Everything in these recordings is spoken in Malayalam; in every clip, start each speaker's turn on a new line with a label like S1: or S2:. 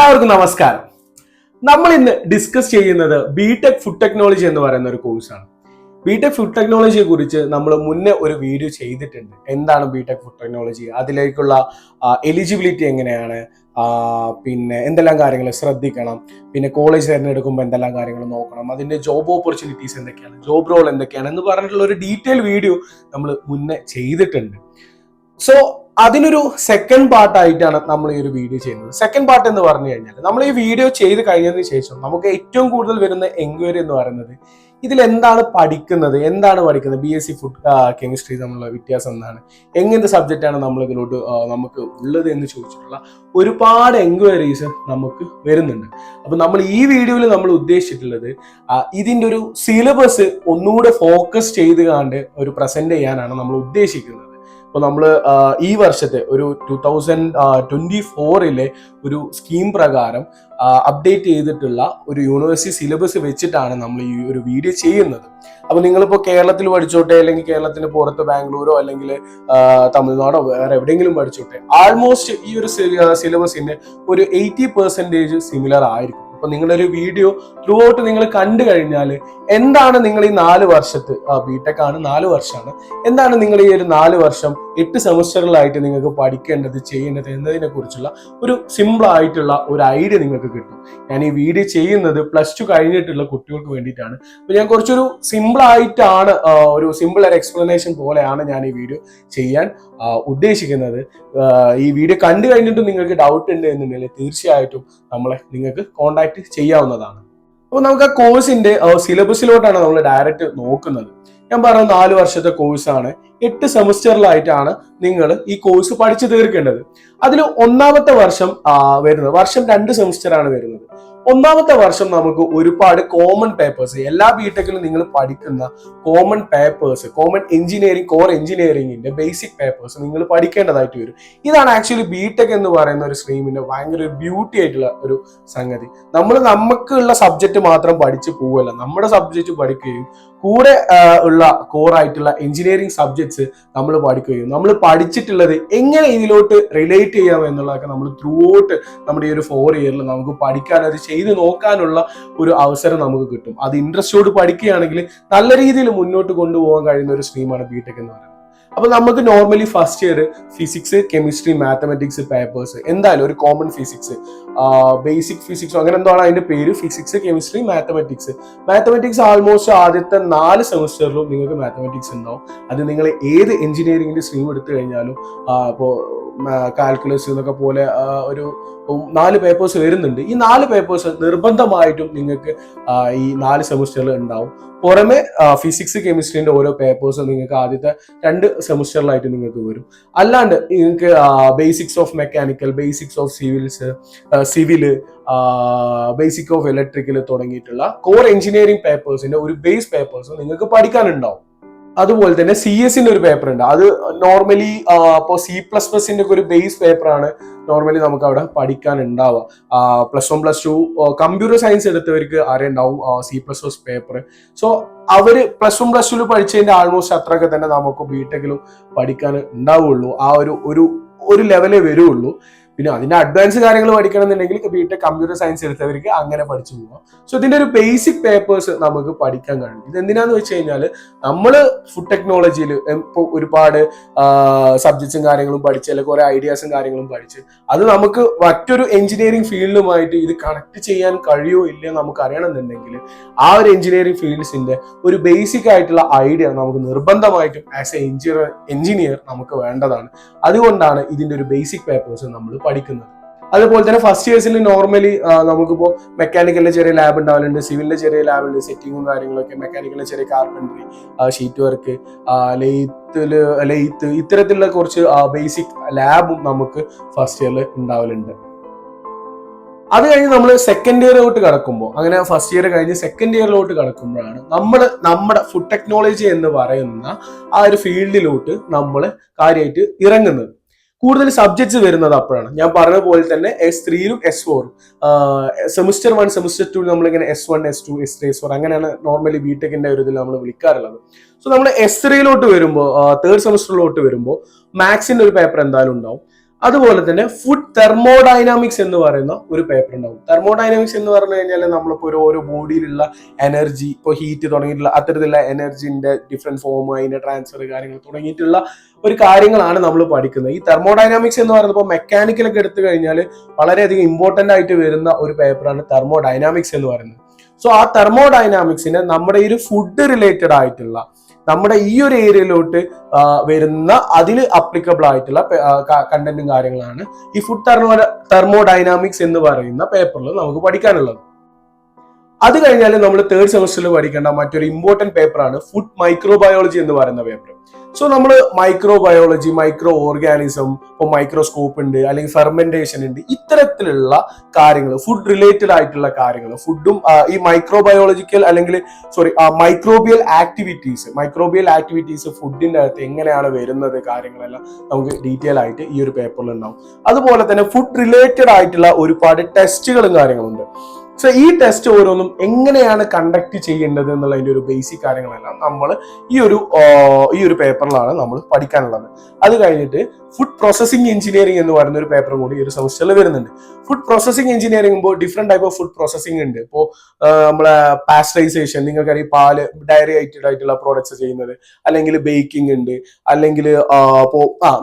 S1: എല്ലാവർക്കും നമസ്കാരം. നമ്മൾ ഇന്ന് ഡിസ്കസ് ചെയ്യുന്നത് ബിടെക് ഫുഡ് ടെക്നോളജി എന്ന് പറയുന്ന ഒരു കോഴ്സാണ്. ബിടെക് ഫുഡ് ടെക്നോളജിയെ കുറിച്ച് നമ്മൾ മുന്നേ ഒരു വീഡിയോ ചെയ്തിട്ടുണ്ട്. എന്താണ് ബിടെക് ഫുഡ് ടെക്നോളജി, അതിലേക്കുള്ള എലിജിബിലിറ്റി എങ്ങനെയാണ്, പിന്നെ എന്തെല്ലാം കാര്യങ്ങൾ ശ്രദ്ധിക്കണം, പിന്നെ കോളേജ് തിരഞ്ഞെടുക്കുമ്പോൾ എന്തെല്ലാം കാര്യങ്ങൾ നോക്കണം, അതിന്റെ ജോബ് ഓപ്പർച്യൂണിറ്റീസ് എന്തൊക്കെയാണ്, ജോബ് റോൾ എന്തൊക്കെയാണ് എന്ന് പറഞ്ഞിട്ടുള്ള ഒരു ഡീറ്റെയിൽ വീഡിയോ നമ്മൾ മുന്നേ ചെയ്തിട്ടുണ്ട്. സോ അതിനൊരു സെക്കൻഡ് പാർട്ടായിട്ടാണ് നമ്മൾ ഈ ഒരു വീഡിയോ ചെയ്യുന്നത്. സെക്കൻഡ് പാർട്ട് എന്ന് പറഞ്ഞു കഴിഞ്ഞാൽ നമ്മൾ ഈ വീഡിയോ ചെയ്ത് കഴിഞ്ഞതിന് ശേഷം നമുക്ക് ഏറ്റവും കൂടുതൽ വരുന്ന എൻക്വയറി എന്ന് പറയുന്നത് ഇതിൽ എന്താണ് പഠിക്കുന്നത്, BSc ഫുഡ് കെമിസ്ട്രി തമ്മിലുള്ള വ്യത്യാസം എന്താണ്, എങ്ങനത്തെ സബ്ജക്റ്റാണ് നമ്മൾ ഇതിലോട്ട് നമുക്ക് ഉള്ളത് എന്ന് ചോദിച്ചിട്ടുള്ള ഒരുപാട് എൻക്വയറീസ് നമുക്ക് വരുന്നുണ്ട്. അപ്പൊ നമ്മൾ ഈ വീഡിയോയിൽ നമ്മൾ ഉദ്ദേശിച്ചിട്ടുള്ളത് ഇതിന്റെ ഒരു സിലബസ് ഒന്നുകൂടെ ഫോക്കസ് ചെയ്ത് കണ്ട് ഒരു പ്രസന്റ് ചെയ്യാനാണ് നമ്മൾ ഉദ്ദേശിക്കുന്നത്. ഇപ്പൊ നമ്മൾ ഈ വർഷത്തെ ഒരു 2024 ഒരു സ്കീം പ്രകാരം അപ്ഡേറ്റ് ചെയ്തിട്ടുള്ള ഒരു യൂണിവേഴ്സിറ്റി സിലബസ് വെച്ചിട്ടാണ് നമ്മൾ ഈ ഒരു വീഡിയോ ചെയ്യുന്നത്. അപ്പൊ നിങ്ങളിപ്പോ കേരളത്തിൽ പഠിച്ചോട്ടെ, അല്ലെങ്കിൽ കേരളത്തിന് പുറത്ത് ബാംഗ്ലൂരോ അല്ലെങ്കിൽ തമിഴ്നാടോ വേറെ എവിടെയെങ്കിലും പഠിച്ചോട്ടെ, ആൾമോസ്റ്റ് ഈ ഒരു സിലബസിന്റെ ഒരു 80% സിമിലർ ആയിരിക്കും. അപ്പൊ നിങ്ങളുടെ ഒരു വീഡിയോ ത്രൂ ഔട്ട് നിങ്ങൾ കണ്ടു കഴിഞ്ഞാൽ എന്താണ് നിങ്ങൾ ഈ 4 വർഷത്ത് ബിടെക് ആണ്, 4 വർഷമാണ്, എന്താണ് നിങ്ങൾ ഈ ഒരു 4 വർഷം 8 സെമസ്റ്ററുകളായിട്ട് നിങ്ങൾക്ക് പഠിക്കേണ്ടത്, ചെയ്യേണ്ടത് എന്നതിനെ കുറിച്ചുള്ള ഒരു സിമ്പിൾ ആയിട്ടുള്ള ഒരു ഐഡിയ നിങ്ങൾക്ക് കിട്ടും. ഞാൻ ഈ വീഡിയോ ചെയ്യുന്നത് +2 കഴിഞ്ഞിട്ടുള്ള കുട്ടികൾക്ക് വേണ്ടിയിട്ടാണ്. അപ്പൊ ഞാൻ കുറച്ചൊരു സിമ്പിൾ ആയിട്ടാണ്, ഒരു സിമ്പിൾ ഒരു എക്സ്പ്ലനേഷൻ പോലെയാണ് ഞാൻ ഈ വീഡിയോ ചെയ്യാൻ ഉദ്ദേശിക്കുന്നത്. ഈ വീഡിയോ കണ്ടു കഴിഞ്ഞിട്ട് നിങ്ങൾക്ക് ഡൗട്ട് ഉണ്ട് എന്നുണ്ടെങ്കിൽ തീർച്ചയായിട്ടും നിങ്ങൾക്ക് കോൺടാക്ട് ചെയ്യാവുന്നതാണ്. അപ്പൊ നമുക്ക് ആ കോഴ്സിന്റെ സിലബസിലോട്ടാണ് നമ്മൾ ഡയറക്റ്റ് നോക്കുന്നത്. ഞാൻ പറഞ്ഞ 4 വർഷത്തെ കോഴ്സാണ്, 8 സെമസ്റ്ററിലായിട്ടാണ് നിങ്ങൾ ഈ കോഴ്സ് പഠിച്ചു തീർക്കേണ്ടത്. അതിൽ ഒന്നാമത്തെ വർഷം വരുന്നത്, വർഷം 2 സെമസ്റ്റർ ആണ് വരുന്നത്. ഒന്നാമത്തെ വർഷം നമുക്ക് ഒരുപാട് കോമൺ പേപ്പേഴ്സ്, എല്ലാ ബിടെക്കിലും നിങ്ങൾ പഠിക്കുന്ന common papers, common engineering, core എഞ്ചിനീയറിംഗിന്റെ ബേസിക് പേപ്പേഴ്സ് നിങ്ങൾ പഠിക്കേണ്ടതായിട്ട് വരും. ഇതാണ് ആക്ച്വലി ബിടെക് എന്ന് പറയുന്ന ഒരു സ്ട്രീമിന്റെ ഭയങ്കര ഒരു ബ്യൂട്ടി ആയിട്ടുള്ള ഒരു സംഗതി. നമുക്കുള്ള സബ്ജക്ട് മാത്രം പഠിച്ചു പോവല്ല, നമ്മുടെ സബ്ജക്ട് പഠിക്കുകയും കൂടെ ഉള്ള കോർ ആയിട്ടുള്ള എഞ്ചിനീയറിംഗ് സബ്ജക്ട്സ് നമ്മൾ പഠിക്കുകയും നമ്മൾ പഠിച്ചിട്ടുള്ളത് എങ്ങനെ ഇതിലോട്ട് റിലേറ്റ് ചെയ്യാം എന്നുള്ളതൊക്കെ നമ്മൾ ത്രൂ ഔട്ട് നമ്മുടെ ഈ ഒരു 4 ഇയറിൽ നമുക്ക് പഠിക്കാൻ, അത് ചെയ്ത് നോക്കാനുള്ള ഒരു അവസരം നമുക്ക് കിട്ടും. അത് ഇൻട്രസ്റ്റോട് പഠിക്കുകയാണെങ്കിൽ നല്ല രീതിയിൽ മുന്നോട്ട് കൊണ്ടുപോകാൻ കഴിയുന്ന ഒരു സ്ട്രീമാണ് ബിടെക് എന്ന് പറയുന്നത്. അപ്പൊ നമുക്ക് normally first year physics, chemistry, mathematics papers, എന്തായാലും ഒരു കോമൺ ഫിസിക്സ്, ബേസിക് ഫിസിക്സ്, അങ്ങനെ എന്താണ് അതിന്റെ പേര്, ഫിസിക്സ്, കെമിസ്ട്രി, മാത്തമെറ്റിക്സ് ആൾമോസ്റ്റ് ആദ്യത്തെ 4 സെമസ്റ്ററിലും നിങ്ങൾക്ക് മാത്തമെറ്റിക്സ് ഉണ്ടാവും. അത് നിങ്ങൾ ഏത് എഞ്ചിനീയറിംഗിന്റെ സ്ട്രീം എടുത്തു കഴിഞ്ഞാലും ഇപ്പോൾ കാൽക്കുലസ് എന്നൊക്കെ പോലെ ഒരു 4 പേപ്പേഴ്സ് വരുന്നുണ്ട്. ഈ 4 പേപ്പേഴ്സ് നിർബന്ധമായിട്ടും നിങ്ങൾക്ക് ഈ 4 സെമസ്റ്ററിൽ ഉണ്ടാവും. പുറമെ ഫിസിക്സ്, കെമിസ്ട്രീന്റെ ഓരോ പേപ്പേഴ്സ് നിങ്ങൾക്ക് ആദ്യത്തെ 2 സെമസ്റ്ററിലായിട്ട് നിങ്ങൾക്ക് വരും. അല്ലാണ്ട് നിങ്ങൾക്ക് basics of mechanical, basics of civil, basic of electrical തുടങ്ങിയിട്ടുള്ള കോർ എഞ്ചിനീയറിംഗ് പേപ്പേഴ്സിന്റെ ഒരു ബേസ് പേപ്പേഴ്സ് നിങ്ങൾക്ക് പഠിക്കാനുണ്ടാവും. അതുപോലെ തന്നെ CS-ന്റെ ഒരു പേപ്പർ ഉണ്ട്. അത് നോർമലി ഇപ്പോൾ C++ന്റെ ഒക്കെ ഒരു ബേസ് പേപ്പറാണ് നോർമലി നമുക്ക് അവിടെ പഠിക്കാൻ ഉണ്ടാവുക. +1 +2 കമ്പ്യൂട്ടർ സയൻസ് എടുത്തവർക്ക് അറിയുണ്ടാവും C++ പേപ്പർ. സോ അവര് +1 +2 പഠിച്ചതിന്റെ ആൾമോസ്റ്റ് അത്രയൊക്കെ തന്നെ നമുക്ക് ബിടെക്കിലും പഠിക്കാൻ ഉണ്ടാവുള്ളൂ. ആ ഒരു ലെവലേ വരുള്ളൂ. പിന്നെ അതിന്റെ അഡ്വാൻസ് കാര്യങ്ങൾ പഠിക്കണം എന്നുണ്ടെങ്കിൽ ബിടെക് കമ്പ്യൂട്ടർ സയൻസ് എടുത്തവർക്ക് അങ്ങനെ പഠിച്ചു പോകാം. സോ ഇതിന്റെ ഒരു ബേസിക് പേപ്പേഴ്സ് നമുക്ക് പഠിക്കാൻ കഴിയും. ഇത് എന്തിനാന്ന് വെച്ച് കഴിഞ്ഞാൽ നമ്മൾ ഫുഡ് ടെക്നോളജിയിൽ ഇപ്പോൾ ഒരുപാട് സബ്ജക്ട്സും കാര്യങ്ങളും പഠിച്ച്, അല്ലെങ്കിൽ കുറെ ഐഡിയാസും കാര്യങ്ങളും പഠിച്ച് അത് നമുക്ക് മറ്റൊരു എഞ്ചിനീയറിംഗ് ഫീൽഡുമായിട്ട് ഇത് കണക്ട് ചെയ്യാൻ കഴിയോ ഇല്ലയോ നമുക്ക് അറിയണമെന്നുണ്ടെങ്കിൽ ആ ഒരു എഞ്ചിനീയറിംഗ് ഫീൽഡ്സിന്റെ ഒരു ബേസിക് ആയിട്ടുള്ള ഐഡിയ നമുക്ക് നിർബന്ധമായിട്ടും ആസ് എ എഞ്ചിനീയർ നമുക്ക് വേണ്ടതാണ്. അതുകൊണ്ടാണ് ഇതിന്റെ ഒരു ബേസിക് പേപ്പേഴ്സ് നമ്മൾ പഠിക്കുന്നത്. അതുപോലെ തന്നെ ഫസ്റ്റ് ഇയേഴ്സിൽ നോർമലി നമുക്കിപ്പോ മെക്കാനിക്കലിന്റെ ചെറിയ ലാബ് ഉണ്ടാവലുണ്ട്, സിവിലിന്റെ ചെറിയ ലാബ് ഉണ്ട്, സെറ്റിങ്ങും കാര്യങ്ങളൊക്കെ, മെക്കാനിക്കലിന്റെ ചെറിയ കാർപ്പൻട്രി, ഷീറ്റ് വർക്ക്, ലെയ്ത്ത് ഇത്തരത്തിലുള്ള കുറച്ച് ബേസിക് ലാബും നമുക്ക് ഫസ്റ്റ് ഇയറിൽ ഉണ്ടാവലുണ്ട്. അത് കഴിഞ്ഞ് നമ്മൾ സെക്കൻഡ് ഇയറിലോട്ട് കടക്കുമ്പോൾ, അങ്ങനെ ഫസ്റ്റ് ഇയർ കഴിഞ്ഞ് സെക്കൻഡ് ഇയറിലോട്ട് കടക്കുമ്പോഴാണ് നമ്മുടെ ഫുഡ് ടെക്നോളജി എന്ന് പറയുന്ന ആ ഒരു ഫീൽഡിലോട്ട് നമ്മൾ കാര്യമായിട്ട് ഇറങ്ങുന്നത്. കൂടുതൽ സബ്ജക്ട്സ് വരുന്നത് അപ്പോഴാണ്. ഞാൻ പറഞ്ഞ പോലെ തന്നെ S3-ലും S4-ഉം സെമിസ്റ്റർ 1 സെമിസ്റ്റർ 2 നമ്മളിങ്ങനെ S1 S2 S3 S4 അങ്ങനെയാണ് നോർമലി ബിടെക്കിന്റെ ഒരു ഇതിൽ നമ്മൾ വിളിക്കാറുള്ളത്. സോ നമ്മൾ S3-ലോട്ട് വരുമ്പോൾ, 3rd സെമിസ്റ്ററിലോട്ട് വരുമ്പോൾ മാത്സിന്റെ ഒരു പേപ്പർ എന്തായാലും ഉണ്ടാവും. അതുപോലെ തന്നെ ഫുഡ് തെർമോഡൈനാമിക്സ് എന്ന് പറയുന്ന ഒരു പേപ്പർ ഉണ്ടാവും. തെർമോഡൈനാമിക്സ് എന്ന് പറഞ്ഞു കഴിഞ്ഞാൽ നമ്മളിപ്പോൾ ഓരോ ബോഡിയിലുള്ള എനർജി, ഇപ്പോൾ ഹീറ്റ് തുടങ്ങിയിട്ടുള്ള അത്തരത്തിലുള്ള എനർജിന്റെ ഡിഫറെന്റ് ഫോം, അതിന്റെ ട്രാൻസ്ഫർ കാര്യങ്ങൾ തുടങ്ങിയിട്ടുള്ള ഒരു കാര്യങ്ങളാണ് നമ്മൾ പഠിക്കുന്നത്. ഈ തെർമോഡൈനാമിക്സ് എന്ന് പറയുന്നത് ഇപ്പോൾ മെക്കാനിക്കലൊക്കെ എടുത്തു കഴിഞ്ഞാൽ വളരെയധികം ഇമ്പോർട്ടന്റ് ആയിട്ട് വരുന്ന ഒരു പേപ്പറാണ് തെർമോഡൈനാമിക്സ് എന്ന് പറയുന്നത്. സോ ആ തെർമോഡൈനാമിക്സിന് നമ്മുടെ ഈ ഒരു ഫുഡ് റിലേറ്റഡ് ആയിട്ടുള്ള നമ്മുടെ ഈ ഒരു ഏരിയയിലോട്ട് വരുന്ന അതിൽ അപ്ലിക്കബിൾ ആയിട്ടുള്ള കണ്ടന്റും കാര്യങ്ങളാണ് ഈ ഫുഡ് തെർമോഡൈനാമിക്സ് എന്ന് പറയുന്ന പേപ്പറിൽ നമുക്ക് പഠിക്കാനുള്ളത്. അത് കഴിഞ്ഞാൽ നമ്മൾ തേർഡ് സെമസ്റ്ററിൽ പഠിക്കേണ്ട മറ്റൊരു ഇമ്പോർട്ടന്റ് പേപ്പറാണ് ഫുഡ് മൈക്രോബയോളജി എന്ന് പറയുന്ന പേപ്പർ. സോ നമ്മൾ മൈക്രോബയോളജി, മൈക്രോ ഓർഗാനിസം, ഇപ്പോൾ മൈക്രോസ്കോപ്പ് ഉണ്ട്, അല്ലെങ്കിൽ ഫെർമെന്റേഷൻ ഉണ്ട്, ഇത്തരത്തിലുള്ള കാര്യങ്ങൾ, ഫുഡ് റിലേറ്റഡ് ആയിട്ടുള്ള കാര്യങ്ങൾ, ഫുഡും ഈ മൈക്രോബയോളജിക്കൽ അല്ലെങ്കിൽ മൈക്രോബിയൽ ആക്ടിവിറ്റീസ് ഫുഡിന്റെ അകത്ത് എങ്ങനെയാണ് വരുന്നത് കാര്യങ്ങളെല്ലാം നമുക്ക് ഡീറ്റെയിൽ ആയിട്ട് ഈ ഒരു പേപ്പറിൽ ഉണ്ടാവും. അതുപോലെ തന്നെ ഫുഡ് റിലേറ്റഡ് ആയിട്ടുള്ള ഒരുപാട് ടെസ്റ്റുകളും കാര്യങ്ങളുണ്ട്. സോ ഈ ടെസ്റ്റ് ഓരോന്നും എങ്ങനെയാണ് കണ്ടക്ട് ചെയ്യേണ്ടത് എന്നുള്ളതിന്റെ ഒരു ബേസിക് കാര്യങ്ങളെല്ലാം നമ്മൾ ഈ ഒരു പേപ്പറിലാണ് നമ്മൾ പഠിക്കാനുള്ളത്. അത് കഴിഞ്ഞിട്ട് ഫുഡ് പ്രോസസിംഗ് എഞ്ചിനീയറിംഗ് എന്ന് പറയുന്ന ഒരു പേപ്പർ കൂടി ഈ ഒരു സെമസ്റ്ററിൽ വരുന്നുണ്ട്. ഫുഡ് പ്രോസസിംഗ് എഞ്ചിനീയറിംഗ് ഇപ്പോൾ different type of food processing ഉണ്ട്. ഇപ്പോൾ നമ്മളെ പാസ്റ്ററൈസേഷൻ, നിങ്ങൾക്കറിയാം പാല് ഡയറി ആയിട്ടുള്ള പ്രോഡക്ട്സ് ചെയ്യുന്നത്, അല്ലെങ്കിൽ ബേക്കിംഗ് ഉണ്ട്, അല്ലെങ്കിൽ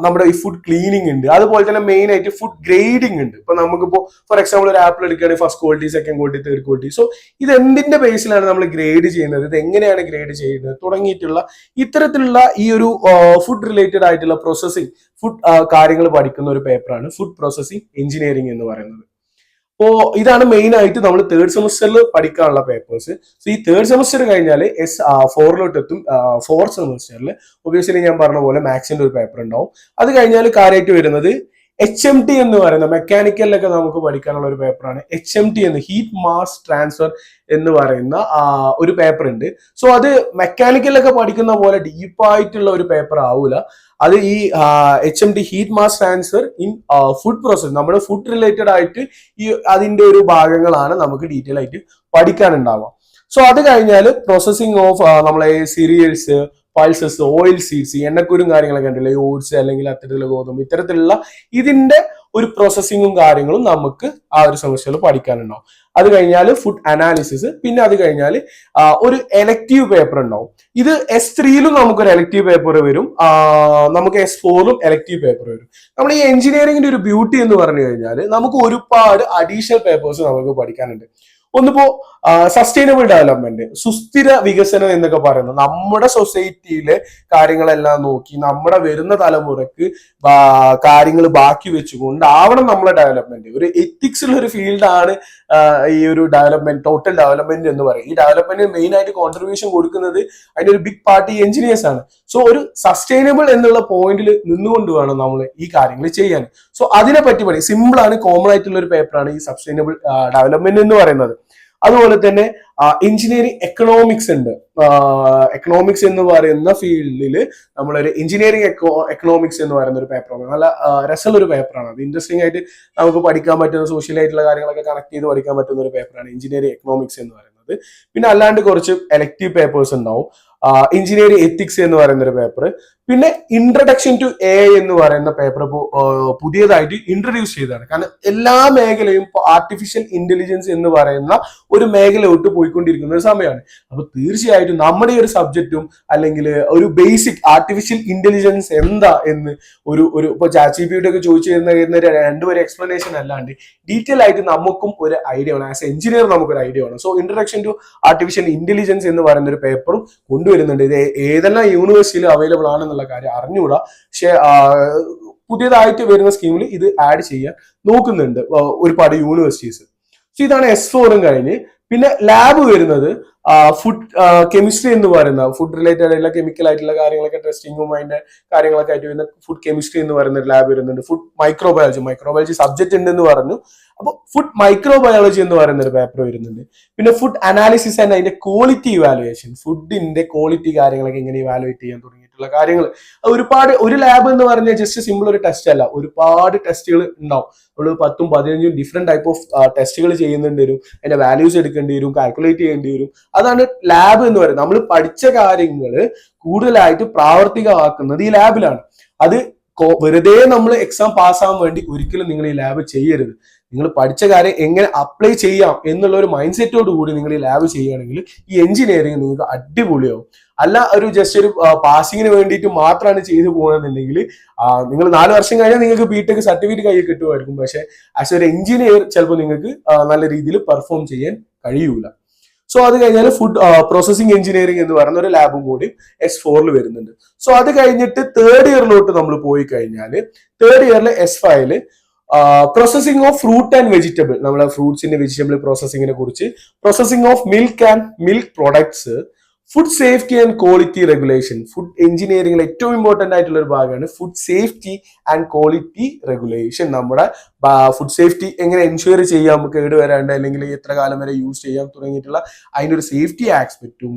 S1: നമ്മുടെ ഈ ഫുഡ് ക്ലീനിങ് ഉണ്ട്. അതുപോലെ തന്നെ മെയിൻ ആയിട്ട് ഫുഡ് ഗ്രേഡിംഗ് ഉണ്ട്. ഇപ്പൊ നമുക്കിപ്പോ ഫോർ എക്സാമ്പിൾ ഒരു ആപ്പിൾ എടുക്കുകയാണെങ്കിൽ first quality, second quality, third quality. So ഇത് എന്തിന്റെ ബേസിലാണ് നമ്മൾ ഗ്രേഡ് ചെയ്യുന്നത്, ഇത് എങ്ങനെയാണ് ഗ്രേഡ് ചെയ്യുന്നത് തുടങ്ങിയിട്ടുള്ള ഇത്തരത്തിലുള്ള ഈ ഒരു ഫുഡ് റിലേറ്റഡ് ആയിട്ടുള്ള പ്രോസസ്സിംഗ്, ഫുഡ് കാര്യങ്ങൾ പഠിക്കുന്ന ഒരു പേപ്പറാണ് ഫുഡ് പ്രോസസ്സിംഗ് എഞ്ചിനീയറിംഗ് എന്ന് പറയുന്നത്. അപ്പോ ഇതാണ് മെയിൻ ആയിട്ട് നമ്മൾ തേർഡ് സെമസ്റ്ററിൽ പഠിക്കാനുള്ള പേപ്പേഴ്സ്. സോ ഈ തേർഡ് സെമസ്റ്റർ കഴിഞ്ഞാൽ ഫോറിലോട്ട് എത്തും. ഫോർത്ത് സെമസ്റ്ററിൽ ഒബിയസ്ലി ഞാൻ പറഞ്ഞ പോലെ മാത്സിന്റെ ഒരു പേപ്പർ ഉണ്ടാവും. അത് കഴിഞ്ഞാൽ കാര്യമായിട്ട് വരുന്നത് HMT എന്ന് പറയുന്ന മെക്കാനിക്കലിലൊക്കെ നമുക്ക് പഠിക്കാനുള്ള ഒരു പേപ്പറാണ് HMT എന്ന്, ഹീറ്റ് മാസ് ട്രാൻസ്ഫർ എന്ന് പറയുന്ന ഒരു പേപ്പർ ഉണ്ട്. സോ അത് മെക്കാനിക്കലിലൊക്കെ പഠിക്കുന്ന പോലെ ഡീപ്പായിട്ടുള്ള ഒരു പേപ്പർ ആവൂല. അത് ഈ HMT heat mass transfer in food process, നമ്മുടെ ഫുഡ് റിലേറ്റഡ് ആയിട്ട് ഈ അതിന്റെ ഒരു ഭാഗങ്ങളാണ് നമുക്ക് ഡീറ്റെയിൽ ആയിട്ട് പഠിക്കാനുണ്ടാവുക. സോ അത് കഴിഞ്ഞാൽ പ്രോസസിങ് ഓഫ് നമ്മളെ സീരിയൽസ്, പൾസസ്, ഓയിൽ സീഡ്സ്, എണ്ണക്കുരും കാര്യങ്ങളൊക്കെ ഉണ്ടല്ലോ, ഓട്സ് അല്ലെങ്കിൽ അത്തരത്തിലുള്ള ഗോതമ്പ്, ഇത്തരത്തിലുള്ള ഇതിന്റെ ഒരു പ്രോസസ്സിങ്ങും കാര്യങ്ങളും നമുക്ക് ആ ഒരു സെമസ്റ്ററിൽ പഠിക്കാനുണ്ടാവും. അത് കഴിഞ്ഞാൽ ഫുഡ് അനാലിസിസ്, പിന്നെ അത് കഴിഞ്ഞാൽ ഒരു എലക്റ്റീവ് പേപ്പർ ഉണ്ടാവും. ഇത് S3യിലും നമുക്കൊരു എലക്റ്റീവ് പേപ്പർ വരും, നമുക്ക് S4ലും എലക്റ്റീവ് പേപ്പർ വരും. നമ്മൾ ഈ എഞ്ചിനീയറിംഗിന്റെ ഒരു ബ്യൂട്ടി എന്ന് പറഞ്ഞു കഴിഞ്ഞാൽ നമുക്ക് ഒരുപാട് അഡീഷണൽ പേപ്പേഴ്സ് നമുക്ക് പഠിക്കാനുണ്ട്. ഒന്നിപ്പോ സസ്റ്റൈനബിൾ ഡെവലപ്മെന്റ്, സുസ്ഥിര വികസനം എന്നൊക്കെ പറയുന്നത് നമ്മുടെ സൊസൈറ്റിയിലെ കാര്യങ്ങളെല്ലാം നോക്കി നമ്മുടെ വരുന്ന തലമുറക്ക് കാര്യങ്ങൾ ബാക്കി വെച്ചുകൊണ്ട് ആവണം നമ്മളെ ഡെവലപ്മെന്റ്. ഒരു എത്തിക്സ് ഉള്ള ഒരു ഫീൽഡാണ് ഈ ഒരു ഡെവലപ്മെന്റ്, ടോട്ടൽ ഡെവലപ്മെന്റ് എന്ന് പറയും. ഈ ഡെവലപ്മെന്റ് മെയിൻ ആയിട്ട് കോൺട്രിബ്യൂഷൻ കൊടുക്കുന്നത് അതിന്റെ ഒരു ബിഗ് പാർട്ടി എഞ്ചിനീയേഴ്സ് ആണ്. സോ ഒരു സസ്റ്റൈനബിൾ എന്നുള്ള പോയിന്റിൽ നിന്നുകൊണ്ട് വേണം നമ്മൾ ഈ കാര്യങ്ങൾ ചെയ്യാൻ. സോ അതിനെ പറ്റി പറയും, സിമ്പിൾ ആണ്, കോമൺ ആയിട്ടുള്ള ഒരു പേപ്പറാണ് ഈ സസ്റ്റൈനബിൾ ഡെവലപ്മെന്റ് എന്ന് പറയുന്നത്. അതുപോലെ തന്നെ എഞ്ചിനീയറിംഗ് എക്കണോമിക്സ് ഉണ്ട്. എക്കണോമിക്സ് എന്ന് പറയുന്ന ഫീൽഡിൽ നമ്മളൊരു എഞ്ചിനീയറിംഗ് എക്കണോമിക്സ് എന്ന് പറയുന്ന ഒരു പേപ്പറാണ്. നല്ല രസമുള്ള ഒരു പേപ്പറാണ്. അത് ഇൻട്രസ്റ്റിംഗ് ആയിട്ട് നമുക്ക് പഠിക്കാൻ പറ്റുന്ന, സോഷ്യൽ ആയിട്ടുള്ള കാര്യങ്ങളൊക്കെ കണക്ട് ചെയ്ത് പഠിക്കാൻ പറ്റുന്ന ഒരു പേപ്പറാണ് എഞ്ചിനീയറിംഗ് എക്കണോമിക്സ് എന്ന് പറയുന്നത്. പിന്നെ അല്ലാണ്ട് കുറച്ച് എലക്റ്റീവ് പേപ്പേഴ്സ് ഉണ്ടാവും. എഞ്ചിനീയറിംഗ് എത്തിക്സ് എന്ന് പറയുന്ന ഒരു പേപ്പർ, പിന്നെ ഇൻട്രഡക്ഷൻ ടു AI എന്ന് പറയുന്ന പേപ്പർ പുതിയതായിട്ട് ഇൻട്രൊഡ്യൂസ് ചെയ്തതാണ്. കാരണം എല്ലാ മേഖലയും ഇപ്പോൾ ആർട്ടിഫിഷ്യൽ ഇന്റലിജൻസ് എന്ന് പറയുന്ന ഒരു മേഖലയോട്ട് പോയിക്കൊണ്ടിരിക്കുന്ന ഒരു സമയമാണ്. അപ്പൊ തീർച്ചയായിട്ടും നമ്മുടെ ഈ ഒരു സബ്ജക്റ്റും അല്ലെങ്കിൽ ഒരു ബേസിക് ആർട്ടിഫിഷ്യൽ ഇന്റലിജൻസ് എന്താ എന്ന് ഒരു ഇപ്പൊ ChatGPT ഒക്കെ ചോദിച്ചു തരുന്ന രണ്ടുപേരും എക്സ്പ്ലനേഷൻ അല്ലാണ്ട് ഡീറ്റെയിൽ ആയിട്ട് നമുക്കും ഒരു ഐഡിയ വേണം. ആസ് എ എഞ്ചിനീയർ നമുക്കൊരു ഐഡിയ വേണം. So introduction to artificial intelligence എന്ന് പറയുന്ന ഒരു പേപ്പറും കൊണ്ടുവരുന്നുണ്ട്. ഇത് ഏതെല്ലാം യൂണിവേഴ്സിറ്റിയിൽ അവൈലബിൾ ആണെന്നുള്ള കാര്യം അറിഞ്ഞുകൂടാ, പക്ഷെ പുതിയതായിട്ട് വരുന്ന സ്കീമിൽ ഇത് ആഡ് ചെയ്യാൻ നോക്കുന്നുണ്ട് ഒരുപാട് യൂണിവേഴ്സിറ്റീസ്. സോ ഇതാണ് S4 കഴിഞ്ഞ്. പിന്നെ ലാബ് വരുന്നത് ഫുഡ് കെമിസ്ട്രി എന്ന് പറയുന്ന, ഫുഡ് റിലേറ്റഡ് ആയിട്ടുള്ള കെമിക്കൽ ആയിട്ടുള്ള കാര്യങ്ങളൊക്കെ ടെസ്റ്റിങ്ങും അതിന്റെ കാര്യങ്ങളൊക്കെ ആയിട്ട് വരുന്ന ഫുഡ് കെമിസ്ട്രി എന്ന് പറയുന്ന ഒരു ലാബ് വരുന്നുണ്ട്. ഫുഡ് മൈക്രോബയോളജി സബ്ജക്ട് ഉണ്ടെന്ന് പറഞ്ഞു. അപ്പോൾ ഫുഡ് മൈക്രോബയോളജി എന്ന് പറയുന്ന ഒരു പേപ്പർ വരുന്നുണ്ട്. പിന്നെ ഫുഡ് അനാലിസിസ് ആൻഡ് അതിന്റെ ക്വാളിറ്റി ഇവാലുവേഷൻ, ഫുഡിന്റെ ക്വാളിറ്റി കാര്യങ്ങളൊക്കെ എങ്ങനെ ഇവാലുവേറ്റ് ചെയ്യാൻ തുടങ്ങിയിട്ടുള്ള കാര്യങ്ങൾ. ഒരുപാട്, ഒരു ലാബ് എന്ന് പറഞ്ഞാൽ ജസ്റ്റ് സിമ്പിൾ ഒരു ടെസ്റ്റ് അല്ല, ഒരുപാട് ടെസ്റ്റുകൾ ഉണ്ടാവും. നമ്മൾ 10ഉം 15ഉം ഡിഫറെന്റ് ടൈപ്പ് ഓഫ് ടെസ്റ്റുകൾ ചെയ്യുന്നുണ്ട് വരും, അതിന്റെ വാല്യൂസ് എടുക്കേണ്ടി വരും, കാൽക്കുലേറ്റ് ചെയ്യേണ്ടി വരും. അതാണ് ലാബ് എന്ന് പറയുന്നത്. നമ്മൾ പഠിച്ച കാര്യങ്ങൾ കൂടുതലായിട്ട് പ്രാവർത്തികമാക്കുന്നത് ഈ ലാബിലാണ്. അത് വെറുതെ നമ്മൾ എക്സാം പാസ്സാവാൻ വേണ്ടി ഒരിക്കലും നിങ്ങൾ ഈ ലാബ് ചെയ്യരുത്. നിങ്ങൾ പഠിച്ച കാര്യം എങ്ങനെ അപ്ലൈ ചെയ്യാം എന്നുള്ള ഒരു മൈൻഡ് സെറ്റോട് കൂടി നിങ്ങൾ ഈ ലാബ് ചെയ്യുകയാണെങ്കിൽ ഈ എഞ്ചിനീയറിംഗ് നിങ്ങൾക്ക് അടിപൊളിയാവും. അല്ല ഒരു ജസ്റ്റ് ഒരു പാസിങ്ങിന് വേണ്ടിയിട്ട് മാത്രമാണ് ചെയ്തു പോകുന്നതെന്നുണ്ടെങ്കിൽ നിങ്ങൾ 4 വർഷം കഴിഞ്ഞാൽ നിങ്ങൾക്ക് ബിടെക് സർട്ടിഫിക്കറ്റ് കയ്യിൽ കിട്ടുമായിരിക്കും. പക്ഷെ ആസ് ഒരു എഞ്ചിനീയർ ചിലപ്പോൾ നിങ്ങൾക്ക് നല്ല രീതിയിൽ പെർഫോം ചെയ്യാൻ കഴിയൂല. സോ അത് കഴിഞ്ഞാൽ ഫുഡ് പ്രോസസിംഗ് എഞ്ചിനീയറിംഗ് എന്ന് പറയുന്ന ഒരു ലാബും കൂടി S4 വരുന്നുണ്ട്. സോ അത് കഴിഞ്ഞിട്ട് 3rd ഇയറിലോട്ട് നമ്മൾ പോയി കഴിഞ്ഞാൽ 3rd ഇയറിലെ S5 processing of fruit and vegetable, നമ്മളെ ഫ്രൂട്ട്സിന്റെ വെജിറ്റബിൾ പ്രോസസിംഗിനെ കുറിച്ച്, processing of milk and milk products, food safety and quality regulation. Food എഞ്ചിനീയറിംഗിൽ ഏറ്റവും ഇമ്പോർട്ടന്റ് ആയിട്ടുള്ള ഒരു ഭാഗമാണ് food safety and quality regulation. നമ്മുടെ ഫുഡ് സേഫ്റ്റി എങ്ങനെ എൻഷുർ ചെയ്യാം, കേടുവരാണ്ട് അല്ലെങ്കിൽ എത്ര കാലം വരെ യൂസ് ചെയ്യാം തുടങ്ങിയിട്ടുള്ള അതിന്റെ ഒരു സേഫ്റ്റി ആസ്പെക്റ്റും,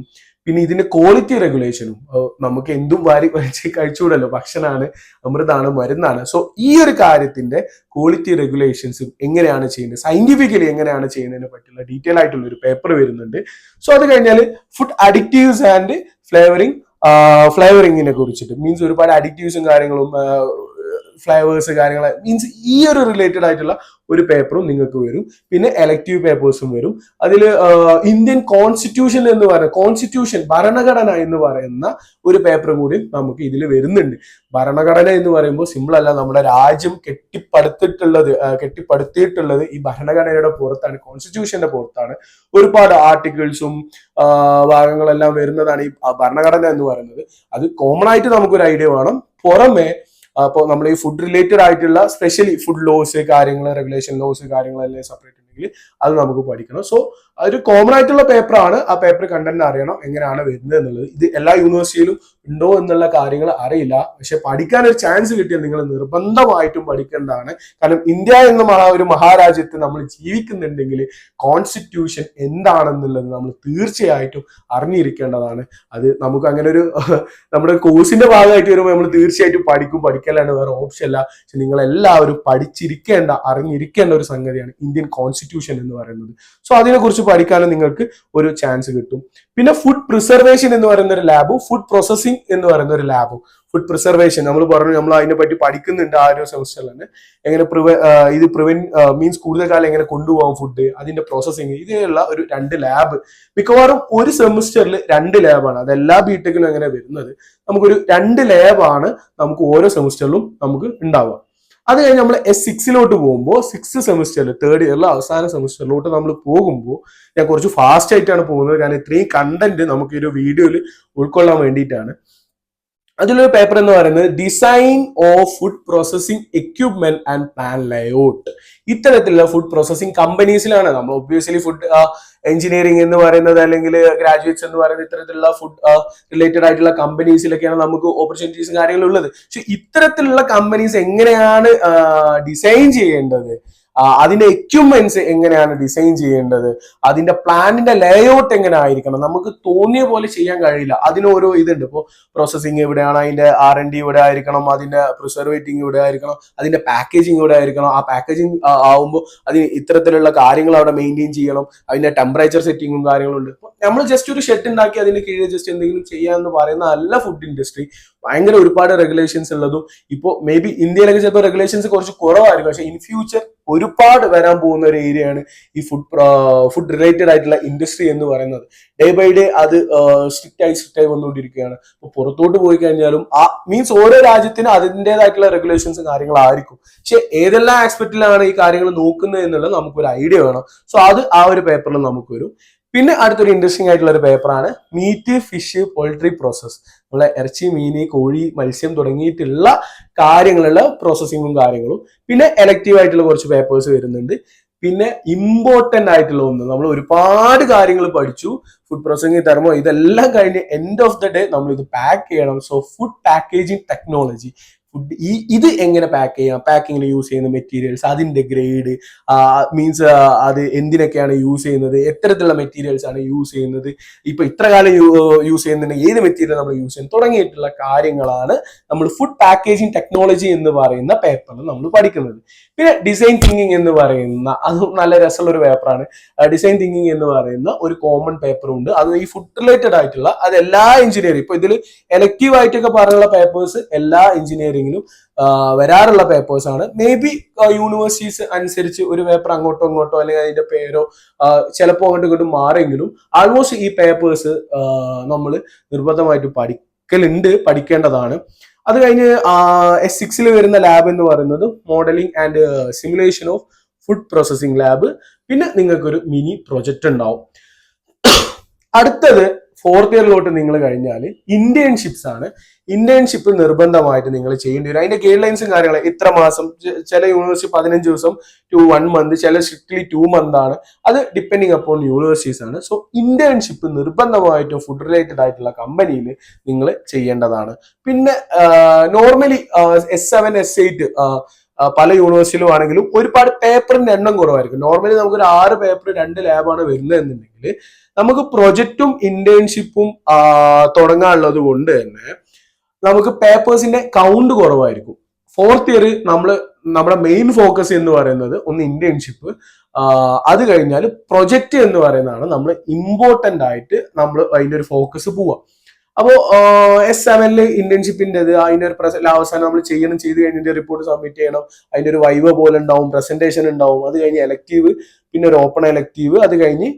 S1: പിന്നെ ഇതിന്റെ ക്വാളിറ്റി റെഗുലേഷനും. നമുക്ക് എന്തും വാരി കഴിച്ചുകൂടല്ലോ, ഭക്ഷണമാണ്, അമൃതാണ്, മരുന്നാണ്. സോ ഈ ഒരു കാര്യത്തിന്റെ ക്വാളിറ്റി റെഗുലേഷൻസും എങ്ങനെയാണ് ചെയ്യുന്നത്, സയന്റിഫിക്കലി എങ്ങനെയാണ് ചെയ്യുന്നതിനെ പറ്റിയുള്ള ഡീറ്റെയിൽ ആയിട്ടുള്ള ഒരു പേപ്പർ വരുന്നുണ്ട്. സോ അത് കഴിഞ്ഞാൽ ഫുഡ് അഡിക്റ്റീവ്സ് ആൻഡ് ഫ്ലേവറിങ്ങിനെ കുറിച്ചിട്ട്, മീൻസ് ഒരുപാട് അഡിക്റ്റീവ്സും കാര്യങ്ങളും ഫ്ലേവേഴ്സ് കാര്യങ്ങൾ, മീൻസ് ഈ ഒരു റിലേറ്റഡ് ആയിട്ടുള്ള ഒരു പേപ്പറും നിങ്ങൾക്ക് വരും. പിന്നെ എലക്റ്റീവ് പേപ്പേഴ്സും വരും. അതിൽ ഇന്ത്യൻ കോൺസ്റ്റിറ്റ്യൂഷൻ എന്ന് പറയുന്ന കോൺസ്റ്റിറ്റ്യൂഷൻ ഭരണഘടന എന്ന് പറയുന്ന ഒരു പേപ്പർ കൂടി നമുക്ക് ഇതിൽ വരുന്നുണ്ട്. ഭരണഘടന എന്ന് പറയുമ്പോൾ സിമ്പിൾ അല്ല, നമ്മുടെ രാജ്യം കെട്ടിപ്പടുത്തിയിട്ടുള്ളത് ഈ ഭരണഘടനയുടെ പുറത്താണ്, കോൺസ്റ്റിറ്റ്യൂഷന്റെ പുറത്താണ്. ഒരുപാട് ആർട്ടിക്കിൾസും ഭാഗങ്ങളെല്ലാം വരുന്നതാണ് ഈ ഭരണഘടന എന്ന് പറയുന്നത്. അത് കോമൺ ആയിട്ട് നമുക്കൊരു ഐഡിയ വേണം. പുറമെ അപ്പോൾ നമ്മൾ ഈ ഫുഡ് റിലേറ്റഡ് ആയിട്ടുള്ള സ്പെഷ്യലി ഫുഡ് ലോസ് കാര്യങ്ങൾ, റെഗുലേഷൻ ലോസ് കാര്യങ്ങളെല്ലാം സെപ്പറേറ്റ് ഉണ്ടെങ്കിൽ അത് നമുക്ക് പഠിക്കണം. സോ ഒരു കോമൺ ആയിട്ടുള്ള പേപ്പറാണ്. ആ പേപ്പർ കണ്ടന്റ് അറിയണം, എങ്ങനെയാണ് വരുന്നത് എന്നുള്ളത്. ഇത് എല്ലാ യൂണിവേഴ്സിറ്റിയിലും ഉണ്ടോ എന്നുള്ള കാര്യങ്ങൾ അറിയില്ല. പക്ഷെ പഠിക്കാൻ ഒരു ചാൻസ് കിട്ടിയാൽ നിങ്ങൾ നിർബന്ധമായിട്ടും പഠിക്കേണ്ടതാണ്. കാരണം ഇന്ത്യ എന്ന ഒരു മഹാരാജ്യത്ത് നമ്മൾ ജീവിക്കുന്നുണ്ടെങ്കിൽ കോൺസ്റ്റിറ്റ്യൂഷൻ എന്താണെന്നുള്ളത് നമ്മൾ തീർച്ചയായിട്ടും അറിഞ്ഞിരിക്കേണ്ടതാണ്. അത് നമുക്ക് അങ്ങനെ ഒരു നമ്മുടെ കോഴ്സിന്റെ ഭാഗമായിട്ട് വരുമ്പോൾ നമ്മൾ തീർച്ചയായിട്ടും പഠിക്കലാണ്, വേറെ ഓപ്ഷൻ അല്ല. പക്ഷെ നിങ്ങൾ എല്ലാവരും അറിഞ്ഞിരിക്കേണ്ട ഒരു സംഗതിയാണ് ഇന്ത്യൻ കോൺസ്റ്റിറ്റ്യൂഷൻ എന്ന് പറയുന്നത്. സോ അതിനെക്കുറിച്ച് പഠിക്കാനും നിങ്ങൾക്ക് ഒരു ചാൻസ് കിട്ടും. പിന്നെ ഫുഡ് പ്രിസർവേഷൻ എന്ന് പറയുന്ന ഒരു ലാബും ഫുഡ് പ്രോസസിംഗ് എന്ന് പറയുന്ന ഒരു ലാബും. ഫുഡ് പ്രിസർവേഷൻ നമ്മൾ പറഞ്ഞു, നമ്മൾ അതിനെ പറ്റി പഠിക്കുന്നുണ്ട് ആ ഒരു സെമസ്റ്ററിൽ തന്നെ. എങ്ങനെ മീൻസ് കൂടുതൽ കാലം എങ്ങനെ കൊണ്ടുപോകാം ഫുഡ്, അതിന്റെ പ്രോസസ്സിങ്, ഇതിനുള്ള ഒരു 2 ലാബ്. മിക്കവാറും ഒരു സെമസ്റ്ററിൽ 2 ലാബാണ്. അതെല്ലാ ബിടെക്കിലും അങ്ങനെ വരുന്നത്. നമുക്കൊരു 2 ലാബാണ് നമുക്ക് ഓരോ സെമസ്റ്ററിലും നമുക്ക് ഉണ്ടാവുക. അത് കഴിഞ്ഞ് നമ്മൾ S6 പോകുമ്പോൾ 6th സെമസ്റ്ററിൽ 3rd ഇയറിലെ അവസാന സെമസ്റ്ററിലോട്ട് നമ്മൾ പോകുമ്പോൾ ഞാൻ കുറച്ച് ഫാസ്റ്റ് ആയിട്ടാണ് പോകുന്നത്. കാരണം ഇത്രയും കണ്ടന്റ് നമുക്ക് ഈ ഒരു വീഡിയോയിൽ ഉൾക്കൊള്ളാൻ വേണ്ടിയിട്ടാണ്. അതിലൊരു പേപ്പർ എന്ന് പറയുന്നത് design of food processing equipment and plan layout. ഇത്തരത്തിലുള്ള ഫുഡ് പ്രോസസിംഗ് കമ്പനീസിലാണ് നമ്മൾ ഒബ്വിയസ്ലി ഫുഡ് എഞ്ചിനീയറിംഗ് എന്ന് പറയുന്നത് അല്ലെങ്കിൽ ഗ്രാജുവേറ്റ്സ് എന്ന് പറയുന്നത് ഇത്തരത്തിലുള്ള ഫുഡ് റിലേറ്റഡ് ആയിട്ടുള്ള കമ്പനീസിലൊക്കെയാണ് നമുക്ക് ഓപ്പർച്യൂണിറ്റീസും കാര്യങ്ങളും ഉള്ളത്. പക്ഷെ ഇത്തരത്തിലുള്ള കമ്പനീസ് എങ്ങനെയാണ് ഡിസൈൻ ചെയ്യേണ്ടത്, അതിന്റെ എക്യുപ്മെന്റ്സ് എങ്ങനെയാണ് ഡിസൈൻ ചെയ്യേണ്ടത്, അതിന്റെ പ്ലാനിന്റെ ലേഔട്ട് എങ്ങനെ ആയിരിക്കണം, നമുക്ക് തോന്നിയ പോലെ ചെയ്യാൻ കഴിയില്ല. അതിന് ഓരോ ഇതുണ്ട്. ഇപ്പോൾ പ്രോസസ്സിങ് എവിടെയാണ്, അതിന്റെ R&D ഇവിടെ ആയിരിക്കണം, അതിന്റെ പ്രിസർവേറ്റിംഗ് ഇവിടെ ആയിരിക്കണം, അതിന്റെ പാക്കേജിങ് ഇവിടെ ആയിരിക്കണം. ആ പാക്കേജിങ് ആവുമ്പോൾ അതിന് ഇത്തരത്തിലുള്ള കാര്യങ്ങൾ അവിടെ മെയിൻറ്റെയിൻ ചെയ്യണം. അതിന്റെ ടെമ്പറേച്ചർ സെറ്റിങ്ങും കാര്യങ്ങളും ഉണ്ട്. നമ്മൾ ജസ്റ്റ് ഒരു ഷെഡ് ഉണ്ടാക്കി അതിന് കീഴിൽ ജസ്റ്റ് എന്തെങ്കിലും ചെയ്യാന്ന് പറയുന്ന അല്ല ഫുഡ് ഇൻഡസ്ട്രി. ഭയങ്കര ഒരുപാട് റെഗുലേഷൻസ് ഉള്ളതും. ഇപ്പോൾ മേ ബി ഇന്ത്യയിലൊക്കെ ചിലപ്പോൾ റെഗുലേഷൻസ് കുറച്ച് കുറവായിരിക്കും. പക്ഷെ ഇൻ ഫ്യൂച്ചർ ഒരുപാട് വരാൻ പോകുന്ന ഒരു ഏരിയയാണ് ഈ ഫുഡ് റിലേറ്റഡ് ആയിട്ടുള്ള ഇൻഡസ്ട്രി എന്ന് പറയുന്നത്. ഡേ ബൈ ഡേ അത് സ്ട്രിക്റ്റ് ആയി വന്നുകൊണ്ടിരിക്കുകയാണ്. അപ്പോൾ പുറത്തോട്ട് പോയി കഴിഞ്ഞാലും മീൻസ് ഓരോ രാജ്യത്തിനും അതിൻ്റെതായിട്ടുള്ള റെഗുലേഷൻസും കാര്യങ്ങളായിരിക്കും. പക്ഷെ ഏതെല്ലാം ആസ്പെക്റ്റിലാണ് ഈ കാര്യങ്ങൾ നോക്കുന്നത് എന്നുള്ളത് നമുക്കൊരു ഐഡിയ വേണം. സോ അത് ആ ഒരു പേപ്പറിൽ നമുക്ക് വരും. പിന്നെ അടുത്തൊരു ഇൻട്രസ്റ്റിംഗ് ആയിട്ടുള്ള ഒരു പേപ്പറാണ് മീറ്റ്, ഫിഷ്, പോൾട്രി പ്രോസസ്. നമ്മളെ ഇറച്ചി, മീന്, കോഴി, മത്സ്യം തുടങ്ങിയിട്ടുള്ള കാര്യങ്ങളുള്ള പ്രോസസ്സിങ്ങും കാര്യങ്ങളും. പിന്നെ എലക്റ്റീവ് ആയിട്ടുള്ള കുറച്ച് പേപ്പേഴ്സ് വരുന്നുണ്ട്. പിന്നെ ഇമ്പോർട്ടന്റ് ആയിട്ടുള്ള ഒന്ന്, നമ്മൾ ഒരുപാട് കാര്യങ്ങൾ പഠിച്ചു ഫുഡ് പ്രോസസിംഗ് തരുമോ, ഇതെല്ലാം കഴിഞ്ഞ് എൻഡ് ഓഫ് ദ ഡേ നമ്മൾ ഇത് പാക്ക് ചെയ്യണം. So food packaging technology, food ഇത് എങ്ങനെ പാക്ക് ചെയ്യാം, പാക്കിങ്ങിന് യൂസ് ചെയ്യുന്ന മെറ്റീരിയൽസ്, അതിന്റെ ഗ്രേഡ്, മീൻസ് അത് എന്തിനൊക്കെയാണ് യൂസ് ചെയ്യുന്നത്, എത്തരത്തിലുള്ള മെറ്റീരിയൽസ് ആണ് യൂസ് ചെയ്യുന്നത്, ഇപ്പൊ ഇത്ര കാലം യൂസ് ചെയ്യുന്നുണ്ടെങ്കിൽ ഏത് മെറ്റീരിയൽ നമ്മൾ യൂസ് ചെയ്യുന്നത് തുടങ്ങിയിട്ടുള്ള കാര്യങ്ങളാണ് നമ്മൾ ഫുഡ് പാക്കേജിങ് ടെക്നോളജി എന്ന് പറയുന്ന പേപ്പറിൽ നമ്മൾ പഠിക്കുന്നത്. പിന്നെ ഡിസൈൻ തിങ്കിങ് എന്ന് പറയുന്ന അതും നല്ല രസമുള്ള ഒരു പേപ്പറാണ്. ഡിസൈൻ തിങ്കിങ് എന്ന് പറയുന്ന ഒരു കോമൺ പേപ്പറും ഉണ്ട്. അത് ഈ ഫുഡ് റിലേറ്റഡ് ആയിട്ടുള്ള അത് എല്ലാ എഞ്ചിനീയറിംഗ്, ഇപ്പൊ ഇതിൽ എലക്റ്റീവ് ആയിട്ടൊക്കെ പറഞ്ഞുള്ള പേപ്പേഴ്സ് എല്ലാ എഞ്ചിനീയറിംഗ് എഞ്ചിനീയറിംഗിലും വരാറുള്ള പേപ്പേഴ്സ് ആണ്. മേ ബി യൂണിവേഴ്സിറ്റീസ് അനുസരിച്ച് ഒരു പേപ്പർ അങ്ങോട്ടോ ഇങ്ങോട്ടോ അല്ലെങ്കിൽ അതിന്റെ പേരോ ചിലപ്പോൾ അങ്ങോട്ടും ഇങ്ങോട്ടും മാറിയെങ്കിലും ആൾമോസ്റ്റ് ഈ പേപ്പേഴ്സ് നമ്മൾ നിർബന്ധമായിട്ട് പഠിക്കേണ്ടതാണ്. അത് കഴിഞ്ഞ് S6 വരുന്ന ലാബ് എന്ന് പറയുന്നത് modelling and simulation of food processing lab. പിന്നെ നിങ്ങൾക്കൊരു മിനി പ്രൊജക്ട് ഉണ്ടാവും. അടുത്തത് 4th ഇയറിലോട്ട് നിങ്ങൾ കഴിഞ്ഞാൽ ഇന്റേൺഷിപ്സ് ആണ്. ഇന്റേൺഷിപ്പ് നിർബന്ധമായിട്ട് നിങ്ങൾ ചെയ്യേണ്ടി വരും. അതിന്റെ ഗൈഡ് ലൈൻസും കാര്യങ്ങളും ഇത്ര മാസം, ചില യൂണിവേഴ്സിറ്റി 15 ദിവസം to 1 month, ചില സ്ട്രിക്ട്ലി 2 month ആണ്. അത് ഡിപ്പെൻഡിങ് അപ്പോൺ യൂണിവേഴ്സിറ്റീസ് ആണ്. സോ ഇന്റേൺഷിപ്പ് നിർബന്ധമായിട്ടും ഫുഡ് റിലേറ്റഡ് ആയിട്ടുള്ള കമ്പനിയിൽ നിങ്ങൾ ചെയ്യേണ്ടതാണ്. പിന്നെ നോർമലി S7 S8 പല യൂണിവേഴ്സിറ്റിയിലും ആണെങ്കിലും ഒരുപാട് പേപ്പറിന്റെ എണ്ണം കുറവായിരിക്കും. നോർമലി നമുക്കൊരു 6 പേപ്പർ 2 ലാബാണ് വരുന്നത് എന്നുണ്ടെങ്കിൽ നമുക്ക് പ്രൊജക്റ്റും ഇന്റേൺഷിപ്പും തുടങ്ങാനുള്ളത് കൊണ്ട് തന്നെ നമുക്ക് പേപ്പേഴ്സിന്റെ കൗണ്ട് കുറവായിരിക്കും. 4th ഇയർ നമ്മുടെ മെയിൻ ഫോക്കസ് എന്ന് പറയുന്നത് ഒന്ന് ഇന്റേൺഷിപ്പ്, അത് കഴിഞ്ഞാൽ പ്രൊജക്റ്റ് എന്ന് പറയുന്നതാണ് നമ്മൾ ഇമ്പോർട്ടന്റ് ആയിട്ട് നമ്മൾ അതിന്റെ ഒരു ഫോക്കസ് പോവാം. അപ്പോൾ S7 ഇന്റേൺഷിപ്പിന്റെ അതിന്റെ ഒരു അവസാനം നമ്മൾ ചെയ്ത് കഴിഞ്ഞിട്ട് റിപ്പോർട്ട് സബ്മിറ്റ് ചെയ്യണം. അതിന്റെ ഒരു വൈവ പോലെ ഉണ്ടാവും, പ്രസന്റേഷൻ ഉണ്ടാവും, അത് കഴിഞ്ഞ് എലക്റ്റീവ്, പിന്നെ ഒരു ഓപ്പൺ എലക്റ്റീവ്, അത് കഴിഞ്ഞ്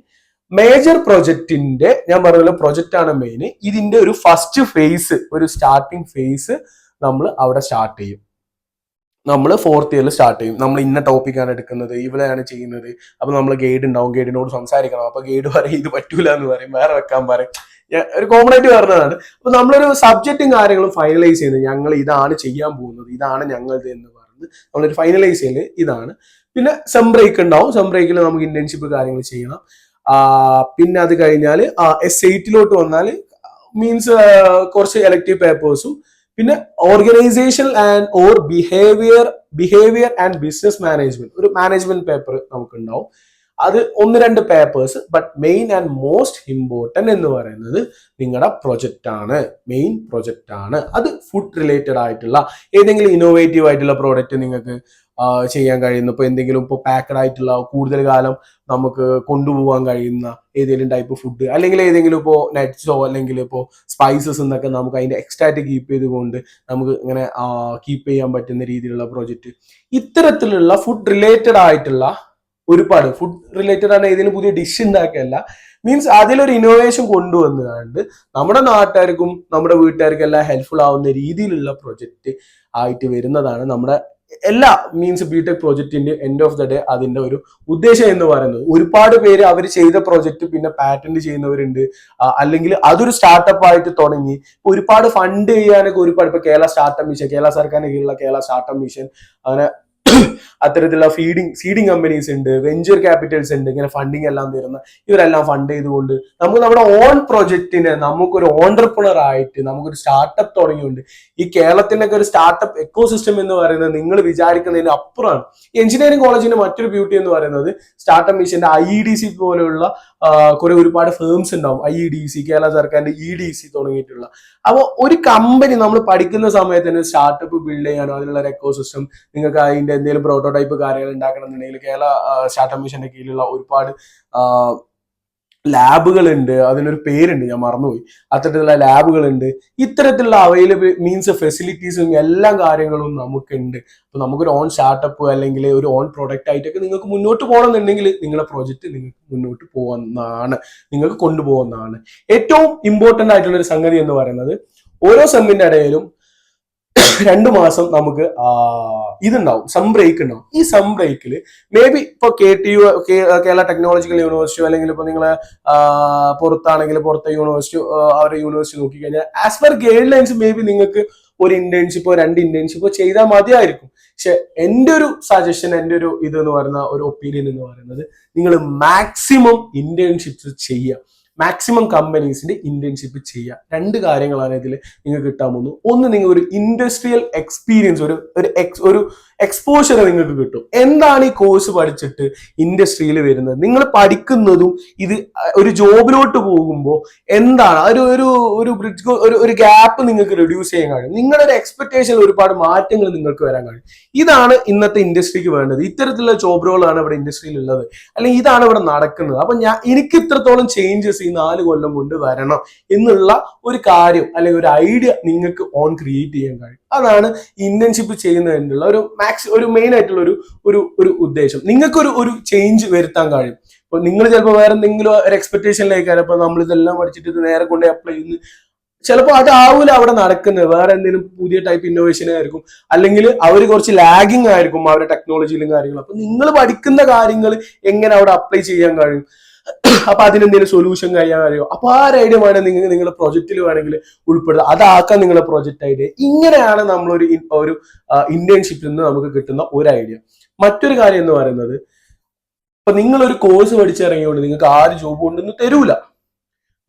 S1: മേജർ പ്രൊജക്ടിന്റെ, ഞാൻ പറഞ്ഞല്ലോ പ്രൊജക്റ്റ് ആണ് മെയിൻ. ഇതിന്റെ ഒരു ഫസ്റ്റ് ഫേസ്, ഒരു സ്റ്റാർട്ടിങ് ഫേസ് നമ്മൾ അവിടെ സ്റ്റാർട്ട് ചെയ്യും. നമ്മൾ 4th ഇയറിൽ സ്റ്റാർട്ട് ചെയ്യും. നമ്മൾ ഇന്ന ടോപ്പിക്കാണ് എടുക്കുന്നത്, ഇവിടെയാണ് ചെയ്യുന്നത്. അപ്പൊ നമ്മൾ ഗൈഡ് ഉണ്ടാവും, ഗൈഡിനോട് സംസാരിക്കണം. അപ്പൊ ഗൈഡ് പറയും ഇത് പറ്റൂല എന്ന് പറയും, വേറെ വെക്കാൻ പറയും. ഒരു കോമൺ ആയിട്ട് പറഞ്ഞതാണ്. അപ്പൊ നമ്മളൊരു സബ്ജക്റ്റും കാര്യങ്ങളും ഫൈനലൈസ് ചെയ്യുന്നത്, ഞങ്ങൾ ഇതാണ് ചെയ്യാൻ പോകുന്നത്, ഇതാണ് ഞങ്ങളത് എന്ന് പറഞ്ഞ് നമ്മളൊരു ഫൈനലൈസ് ചെയ്യല് ഇതാണ്. പിന്നെ സെം ബ്രേക്ക് ഉണ്ടാവും. സെം ബ്രേക്കിൽ നമുക്ക് ഇന്റേൺഷിപ്പ് കാര്യങ്ങൾ ചെയ്യണം. പിന്നെ അത് കഴിഞ്ഞാൽ S8 വന്നാൽ മീൻസ് കുറച്ച് എലക്റ്റീവ് പേപ്പേഴ്സും പിന്നെ organisation and or behaviour and business management, ഒരു മാനേജ്മെന്റ് പേപ്പർ നമുക്ക് ഉണ്ടാവും. അത് 1-2 papers. But main and most important എന്ന് പറയുന്നത് നിങ്ങളുടെ പ്രൊജക്റ്റ് ആണ്, മെയിൻ പ്രൊജക്റ്റ് ആണ്. അത് ഫുഡ് റിലേറ്റഡ് ആയിട്ടുള്ള ഏതെങ്കിലും ഇന്നോവേറ്റീവ് ആയിട്ടുള്ള പ്രോഡക്റ്റ് നിങ്ങൾക്ക് ചെയ്യാൻ കഴിയുന്ന, ഇപ്പൊ എന്തെങ്കിലും ഇപ്പോൾ പാക്കഡ് ആയിട്ടുള്ള കൂടുതൽ കാലം നമുക്ക് കൊണ്ടുപോകാൻ കഴിയുന്ന ഏതെങ്കിലും ടൈപ്പ് ഫുഡ്, അല്ലെങ്കിൽ ഏതെങ്കിലും ഇപ്പോൾ നട്ട്സോ അല്ലെങ്കിൽ ഇപ്പോൾ സ്പൈസസ് എന്നൊക്കെ നമുക്ക് അതിന്റെ എക്സ്ട്രാക്റ്റ് കീപ്പ് ചെയ്തുകൊണ്ട് നമുക്ക് ഇങ്ങനെ കീപ്പ് ചെയ്യാൻ പറ്റുന്ന രീതിയിലുള്ള പ്രോജക്റ്റ്. ഇത്തരത്തിലുള്ള ഫുഡ് റിലേറ്റഡ് ആയിട്ടുള്ള ഒരുപാട് ഫുഡ് റിലേറ്റഡ് ആണ്. ഏതെങ്കിലും പുതിയ ഡിഷ് ഉണ്ടാക്കിയല്ല, മീൻസ് അതിലൊരു ഇന്നോവേഷൻ കൊണ്ടുവന്നുകൊണ്ട് നമ്മുടെ നാട്ടുകാർക്കും നമ്മുടെ വീട്ടുകാർക്കും എല്ലാം ഹെൽപ്ഫുൾ ആവുന്ന രീതിയിലുള്ള പ്രൊജക്റ്റ് ആയിട്ട് വരുന്നതാണ് നമ്മുടെ എല്ലാ മീൻസ് ബിടെക് പ്രോജക്റ്റിന്റെ എൻഡ് ഓഫ് ദ ഡേ. അതിന്റെ ഒരു ഉദ്ദേശം എന്ന് പറയുന്നത് ഒരുപാട് പേര് അവർ ചെയ്ത പ്രോജക്റ്റ് പിന്നെ പാറ്റന്റ് ചെയ്യുന്നവരുണ്ട്, അല്ലെങ്കിൽ അതൊരു സ്റ്റാർട്ടപ്പ് ആയിട്ട് തുടങ്ങി ഒരുപാട് ഫണ്ട് ചെയ്യാനൊക്കെ ഒരുപാട്, ഇപ്പൊ കേരള സ്റ്റാർട്ടപ്പ് മിഷൻ, കേരള സർക്കാരിന്റെ കീഴിലുള്ള കേരള സ്റ്റാർട്ടപ്പ് മിഷൻ, അങ്ങനെ അത്തരത്തിലുള്ള സീഡിങ് കമ്പനീസ് ഉണ്ട്, വെഞ്ചർ ക്യാപിറ്റൽസ് ഉണ്ട്, ഇങ്ങനെ ഫണ്ടിങ് എല്ലാം തരുന്ന ഇവരെല്ലാം ഫണ്ട് ചെയ്തുകൊണ്ട് നമുക്ക് നമ്മുടെ ഓൺ പ്രൊജക്റ്റിന് നമുക്കൊരു ഓണ്ടർപ്രണർ ആയിട്ട് നമുക്കൊരു സ്റ്റാർട്ടപ്പ് തുടങ്ങിയുണ്ട്. ഈ കേരളത്തിന്റെ ഒക്കെ ഒരു സ്റ്റാർട്ടപ്പ് എക്കോസിസ്റ്റം എന്ന് പറയുന്നത് നിങ്ങൾ വിചാരിക്കുന്നതിന് അപ്പുറമാണ്. ഈ എഞ്ചിനീയറിംഗ് കോളേജിന്റെ മറ്റൊരു ബ്യൂട്ടി എന്ന് പറയുന്നത് സ്റ്റാർട്ടപ്പ് മിഷന്റെ IEDC പോലെയുള്ള ഒരുപാട് ഫേംസ് ഉണ്ടാവും. IEDC, കേരള സർക്കാരിന്റെ EDC തുടങ്ങിയിട്ടുള്ള. അപ്പോൾ ഒരു കമ്പനി നമ്മൾ പഠിക്കുന്ന സമയത്ത് തന്നെ സ്റ്റാർട്ടപ്പ് ബിൽഡ് ചെയ്യാനോ അതിനുള്ള ഒരു എക്കോസിസ്റ്റം, നിങ്ങൾക്ക് അതിന്റെ എന്തെങ്കിലും പ്രോട്ടോടൈപ്പ് കാര്യങ്ങൾ ഉണ്ടാക്കണം എന്നുണ്ടെങ്കിൽ കേരള സ്റ്റാർട്ടപ്പ് മിഷന്റെ കീഴിലുള്ള ഒരുപാട് ലാബുകളുണ്ട്. അതിനൊരു പേരുണ്ട്, ഞാൻ മറന്നുപോയി. അത്തരത്തിലുള്ള ലാബുകളുണ്ട്. ഇത്തരത്തിലുള്ള അവൈലബിൾ മീൻസ് ഫെസിലിറ്റീസും എല്ലാ കാര്യങ്ങളും നമുക്കുണ്ട്. അപ്പൊ നമുക്കൊരു ഓൺ സ്റ്റാർട്ടപ്പ് അല്ലെങ്കിൽ ഒരു ഓൺ പ്രൊഡക്റ്റ് ആയിട്ടൊക്കെ നിങ്ങൾക്ക് മുന്നോട്ട് പോകണമെന്നുണ്ടെങ്കിൽ നിങ്ങളുടെ പ്രോജക്റ്റ് നിങ്ങൾക്ക് മുന്നോട്ട് പോകുന്നതാണ്, നിങ്ങൾക്ക് കൊണ്ടുപോകുന്നതാണ്. ഏറ്റവും ഇമ്പോർട്ടന്റ് ആയിട്ടുള്ള ഒരു സംഗതി എന്ന് പറയുന്നത് ഓരോ സെമ്മിന്റെ ഇടയിലും 2 മാസം നമുക്ക് ഇതുണ്ടാവും, സം ബ്രേക്ക് ഉണ്ടാവും. ഈ സം ബ്രേക്കിൽ മേ ബി ഇപ്പൊ KTU, കേരള ടെക്നോളജിക്കൽ യൂണിവേഴ്സിറ്റിയോ അല്ലെങ്കിൽ ഇപ്പൊ നിങ്ങളെ പുറത്താണെങ്കിൽ പുറത്തെ യൂണിവേഴ്സിറ്റിയോ അവരുടെ യൂണിവേഴ്സിറ്റി നോക്കിക്കഴിഞ്ഞാൽ as per guide lines may be നിങ്ങൾക്ക് ഒരു ഇന്റേൺഷിപ്പോ 2 ഇന്റേൺഷിപ്പോ ചെയ്താൽ മതിയായിരിക്കും. പക്ഷെ എൻ്റെ ഒരു സജഷൻ, എൻ്റെ ഒരു ഇതെന്ന് പറയുന്ന ഒരു ഒപ്പീനിയൻ എന്ന് പറയുന്നത് നിങ്ങൾ മാക്സിമം ഇന്റേൺഷിപ്സ് ചെയ്യുക, മാക്സിമം കമ്പനീസിന്റെ ഇന്റേൺഷിപ്പ് ചെയ്യുക. 2 കാര്യങ്ങളാണ് ഇതിൽ നിങ്ങൾക്ക് കിട്ടാൻ പോകുന്നത്. ഒന്ന്, നിങ്ങൾ ഒരു ഇൻഡസ്ട്രിയൽ എക്സ്പീരിയൻസ്, ഒരു എക്സ്പോഷർ നിങ്ങൾക്ക് കിട്ടും. എന്താണ് ഈ കോഴ്സ് പഠിച്ചിട്ട് ഇൻഡസ്ട്രിയിൽ വരുന്നത്, നിങ്ങൾ പഠിക്കുന്നതും ഇത് ഒരു ജോബിലോട്ട് പോകുമ്പോൾ എന്താണ് ഒരു ഗ്യാപ്പ് നിങ്ങൾക്ക് റെഡ്യൂസ് ചെയ്യാൻ കഴിയും. നിങ്ങളുടെ ഒരു എക്സ്പെക്ടേഷനിൽ ഒരുപാട് മാറ്റങ്ങൾ നിങ്ങൾക്ക് വരാൻ കഴിയും. ഇതാണ് ഇന്നത്തെ ഇൻഡസ്ട്രിക്ക് വേണ്ടത്. ഇത്തരത്തിലുള്ള ജോബ് റോളാണ് ഇവിടെ ഇൻഡസ്ട്രിയിൽ ഉള്ളത്, അല്ലെങ്കിൽ ഇതാണ് ഇവിടെ നടക്കുന്നത്. അപ്പൊ എനിക്ക് ഇത്രത്തോളം ചേഞ്ചസ് 4 കൊല്ലം കൊണ്ട് വരണം എന്നുള്ള ഒരു കാര്യം അല്ലെങ്കിൽ ഒരു ഐഡിയ നിങ്ങൾക്ക് ഓൺ ക്രിയേറ്റ് ചെയ്യാൻ കഴിയും. അതാണ് ഇന്റേൺഷിപ്പ് ചെയ്യുന്നതിനുള്ള ഒരു മെയിൻ ആയിട്ടുള്ള ഒരു ഉദ്ദേശം. നിങ്ങൾക്കൊരു ചേഞ്ച് വരുത്താൻ കഴിയും. ഇപ്പൊ നിങ്ങൾ ചിലപ്പോൾ വേറെ എന്തെങ്കിലും ഒരു എക്സ്പെക്ടേഷനിലേക്കാണ് ഇപ്പൊ നമ്മൾ ഇതെല്ലാം പഠിച്ചിട്ട് ഇത് നേരെ കൊണ്ട് അപ്ലൈ ചെയ്യുന്നു, ചിലപ്പോൾ അതാവൂല അവിടെ നടക്കുന്നത്, വേറെ എന്തെങ്കിലും പുതിയ ടൈപ്പ് ഇന്നോവേഷൻ ആയിരിക്കും, അല്ലെങ്കിൽ അവർ കുറച്ച് ലാഗിങ് ആയിരിക്കും അവരുടെ ടെക്നോളജിയിലും കാര്യങ്ങളും. അപ്പൊ നിങ്ങൾ പഠിക്കുന്ന കാര്യങ്ങൾ എങ്ങനെ അവിടെ അപ്ലൈ ചെയ്യാൻ കഴിയും, അപ്പൊ അതിനെന്തെങ്കിലും സൊല്യൂഷൻ കഴിയാൻ കഴിയും. അപ്പൊ ആ ഒരു ഐഡിയ വേണം നിങ്ങൾക്ക് നിങ്ങളുടെ പ്രൊജക്റ്റിൽ വേണമെങ്കിൽ ഉൾപ്പെടുത്തുക, അതാക്കാൻ നിങ്ങളുടെ പ്രൊജക്ട് ഐഡിയ. ഇങ്ങനെയാണ് നമ്മളൊരു ഇന്റേൺഷിപ്പിൽ നിന്ന് നമുക്ക് കിട്ടുന്ന ഒരു ഐഡിയ. മറ്റൊരു കാര്യം എന്ന് പറയുന്നത്, ഇപ്പൊ നിങ്ങളൊരു കോഴ്സ് പഠിച്ചിറങ്ങിയോണ്ട് നിങ്ങൾക്ക് ആര് ജോബ് കൊണ്ടൊന്നും തരൂല.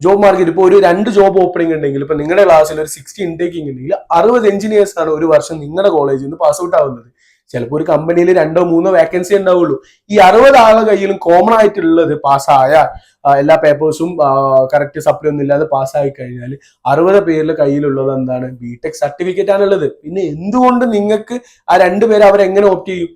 S1: ജോബ് മാർക്കറ്റ് ഇപ്പൊ ഒരു 2 ജോബ് ഓപ്പണിംഗ് ഉണ്ടെങ്കിൽ ഇപ്പൊ നിങ്ങളുടെ ക്ലാസ്സിൽ ഒരു 60 ഇൻടേക്കിംഗ് ഉണ്ടെങ്കിൽ 60 എഞ്ചിനീയേഴ്സ് ആണ് ഒരു വർഷം നിങ്ങളുടെ കോളേജിൽ നിന്ന് പാസ് ഔട്ട് ആവുന്നത്. ചിലപ്പോൾ ഒരു കമ്പനിയിൽ 2-3 വേക്കൻസി ഉണ്ടാവുള്ളൂ. ഈ 60 ആളുടെ കയ്യിലും കോമൺ ആയിട്ടുള്ളത് പാസ്സായ എല്ലാ പേപ്പേഴ്സും കറക്റ്റ് സപ്ലൈ ഒന്നും ഇല്ലാതെ പാസ്സായി കഴിഞ്ഞാൽ 60 പേരിലെ കയ്യിലുള്ളത് എന്താണ്? ബിടെക് സർട്ടിഫിക്കറ്റ് ആണുള്ളത്. പിന്നെ എന്തുകൊണ്ട് നിങ്ങൾക്ക് ആ 2 പേരെ അവരെങ്ങനെ ഓപ്റ്റ് ചെയ്യും?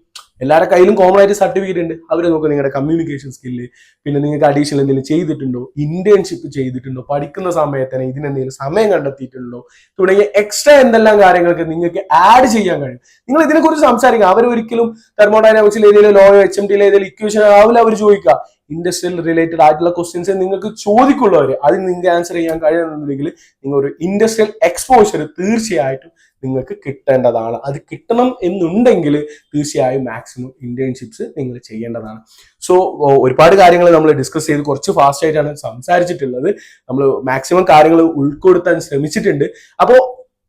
S1: എല്ലാവരുടെ കയ്യിലും കോമൺ ആയിട്ട് സർട്ടിഫിക്കറ്റ് ഉണ്ട്. അവരെ നോക്കുക നിങ്ങളുടെ കമ്മ്യൂണിക്കേഷൻ സ്കില്ല്, പിന്നെ നിങ്ങൾക്ക് അഡീഷണൽ എന്തെങ്കിലും ചെയ്തിട്ടുണ്ടോ, ഇന്റേൺഷിപ്പ് ചെയ്തിട്ടുണ്ടോ, പഠിക്കുന്ന സമയത്ത് തന്നെ ഇതിനെന്തെങ്കിലും സമയം കണ്ടെത്തിയിട്ടുണ്ടോ തുടങ്ങിയ എക്സ്ട്രാ എന്തെല്ലാം കാര്യങ്ങൾക്ക് നിങ്ങൾക്ക് ആഡ് ചെയ്യാൻ കഴിയും. നിങ്ങൾ ഇതിനെക്കുറിച്ച് സംസാരിക്കുക. അവരൊരിക്കലും തെർമോഡൈനാമിക്സിൽ ഏതെങ്കിലും ലോ HMT ഏതെങ്കിലും ഇക്വേഷൻ ആവില്ല അവർ ചോദിക്കുക. ഇൻഡസ്ട്രിയൽ റിലേറ്റഡ് ആയിട്ടുള്ള ക്വസ്റ്റ്യൻസ് നിങ്ങൾക്ക് ചോദിക്കുള്ളൂ അവർ. അതിന് നിങ്ങൾക്ക് ആൻസർ ചെയ്യാൻ കഴിയുന്നുണ്ടെങ്കിൽ നിങ്ങൾ ഒരു ഇൻഡസ്ട്രിയൽ എക്സ്പോഷർ തീർച്ചയായിട്ടും നിങ്ങൾക്ക് കിട്ടേണ്ടതാണ്. അത് കിട്ടണം എന്നുണ്ടെങ്കിൽ തീർച്ചയായും മാക്സിമം ഇന്റേൺഷിപ്സ് നിങ്ങൾ ചെയ്യേണ്ടതാണ്. സോ ഒരുപാട് കാര്യങ്ങൾ നമ്മൾ ഡിസ്കസ് ചെയ്ത് കുറച്ച് ഫാസ്റ്റ് ആയിട്ടാണ് സംസാരിച്ചിട്ടുള്ളത്. നമ്മൾ മാക്സിമം കാര്യങ്ങൾ ഉൾക്കൊടുത്താൻ ശ്രമിച്ചിട്ടുണ്ട്. അപ്പോൾ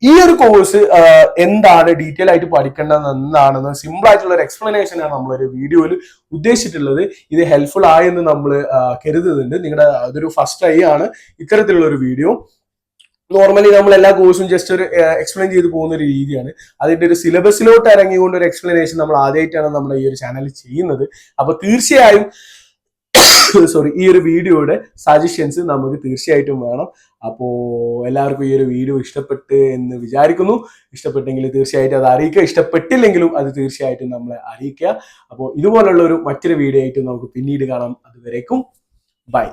S1: ഈ ഒരു കോഴ്സ് എന്താണ്, ഡീറ്റെയിൽ ആയിട്ട് പഠിക്കേണ്ടത് എന്താണെന്ന് സിമ്പിൾ ആയിട്ടുള്ള ഒരു എക്സ്പ്ലനേഷൻ ആണ് നമ്മളൊരു വീഡിയോയിൽ ഉദ്ദേശിച്ചിട്ടുള്ളത്. ഇത് ഹെൽപ്ഫുൾ ആയെന്ന് നമ്മൾ കരുതുന്നുണ്ട്. നിങ്ങളുടെ അതൊരു ഫസ്റ്റ് ട്രൈ ആണ് ഇത്തരത്തിലുള്ള ഒരു വീഡിയോ. നോർമലി നമ്മൾ എല്ലാ കോഴ്സും ജസ്റ്റ് ഒരു എക്സ്പ്ലെയിൻ ചെയ്ത് പോകുന്ന ഒരു രീതിയാണ്. അതിന്റെ ഒരു സിലബസിലോട്ട് ഇറങ്ങിക്കൊണ്ട് ഒരു എക്സ്പ്ലനേഷൻ നമ്മൾ ആദ്യമായിട്ടാണ് നമ്മുടെ ഈ ഒരു ചാനലിൽ ചെയ്യുന്നത്. അപ്പൊ തീർച്ചയായും ഈ ഒരു വീഡിയോയുടെ സജഷൻസ് നമുക്ക് തീർച്ചയായിട്ടും വേണം. അപ്പോ എല്ലാവർക്കും ഈ ഒരു വീഡിയോ ഇഷ്ടപ്പെട്ട് എന്ന് വിചാരിക്കുന്നു. ഇഷ്ടപ്പെട്ടെങ്കിൽ തീർച്ചയായിട്ടും അത് അറിയിക്കുക, ഇഷ്ടപ്പെട്ടില്ലെങ്കിലും അത് തീർച്ചയായിട്ടും നമ്മളെ അറിയിക്കുക. അപ്പോൾ ഇതുപോലുള്ള മറ്റൊരു വീഡിയോ ആയിട്ട് നമുക്ക് പിന്നീട് കാണാം. അതുവരേക്കും ബൈ.